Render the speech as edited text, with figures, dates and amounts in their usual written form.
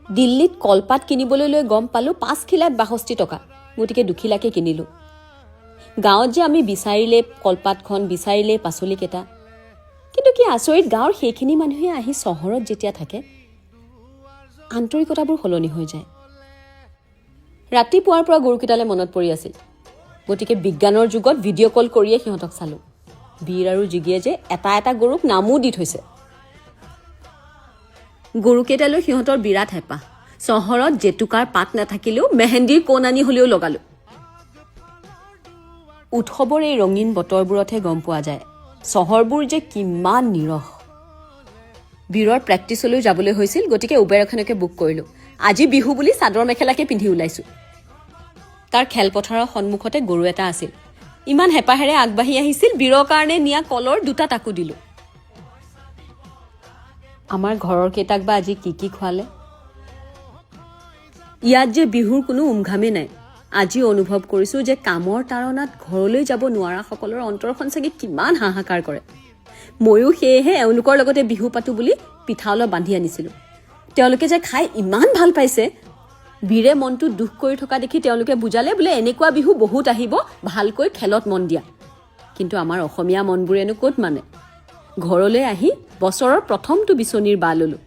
দিল্লীত কলপাত কিনিবলৈ লৈ গম পালোঁ 5 খিলাত 62 টকা, গতিকে 2 খিলাকে কিনিলোঁ। গাঁৱত যে আমি বিচাৰিলে কলপাতখন, বিচাৰিলে পাচলিকেইটা, কিন্তু কি আচৰিত, গাঁৱৰ সেইখিনি মানুহে আহি চহৰত যেতিয়া থাকে আন্তৰিকতাবোৰ সলনি হৈ যায়। ৰাতিপুৱাৰ পৰা গৰুকেইটালৈ মনত পৰি আছিল, গতিকে বিজ্ঞানৰ যুগত ভিডিঅ' কল কৰিয়ে সিহঁতক চালোঁ। বীৰ আৰু যোগীয়ে যে এটা এটা গৰুক নামো দি থৈছে। গৰুকেইটালৈ সিহঁতৰ বিৰাট হেঁপাহ। চহৰত জেতুকাৰ পাত নাথাকিলেও মেহেন্দিৰ কোণ আনি হ'লেও লগালোঁ। উৎসৱৰ এই ৰঙীন বতৰবোৰতহে গম পোৱা যায় চহৰবোৰ যে কিমান নিৰস। বীৰৰ প্ৰেক্টিচলৈ যাবলৈ হৈছিল, গতিকে উবেৰ এখনকে বুক কৰিলোঁ। আজি বিহু বুলি চাদৰ মেখেলাকে পিন্ধি ওলাইছোঁ। তাৰ খেলপথাৰৰ সন্মুখতে গৰু এটা আছিল। ইমান হেঁপাহেৰে আগবাঢ়ি আহিছিল, বীৰৰ কাৰণে নিয়া কলৰ 2টা টাকু দিলোঁ। আমাৰ ঘৰৰ কেইটাক বা আজি কি কি খোৱালে। ইয়াত যে বিহুৰ কোনো উমঘামেই নাই। আজি অনুভৱ কৰিছোঁ যে কামৰ তাৰণাত ঘৰলৈ যাব নোৱাৰাসকলৰ অন্তৰখন চাগে কিমান হাহাকাৰ কৰে। ময়ো সেয়েহে এওঁলোকৰ লগতে বিহু পাতোঁ বুলি পিঠা অলপ বান্ধি আনিছিলোঁ। তেওঁলোকে যে খাই ইমান ভাল পাইছে। বীৰে মনটো দুখ কৰি থকা দেখি তেওঁলোকে বুজালে, বোলে এনেকুৱা বিহু বহুত আহিব, ভালকৈ খেলত মন দিয়া। কিন্তু আমাৰ অসমীয়া মনবোৰেনো ক'ত মানে। ঘৰলৈ আহি বছৰৰ প্ৰথমটো বিচনীৰ বা ল'লোঁ।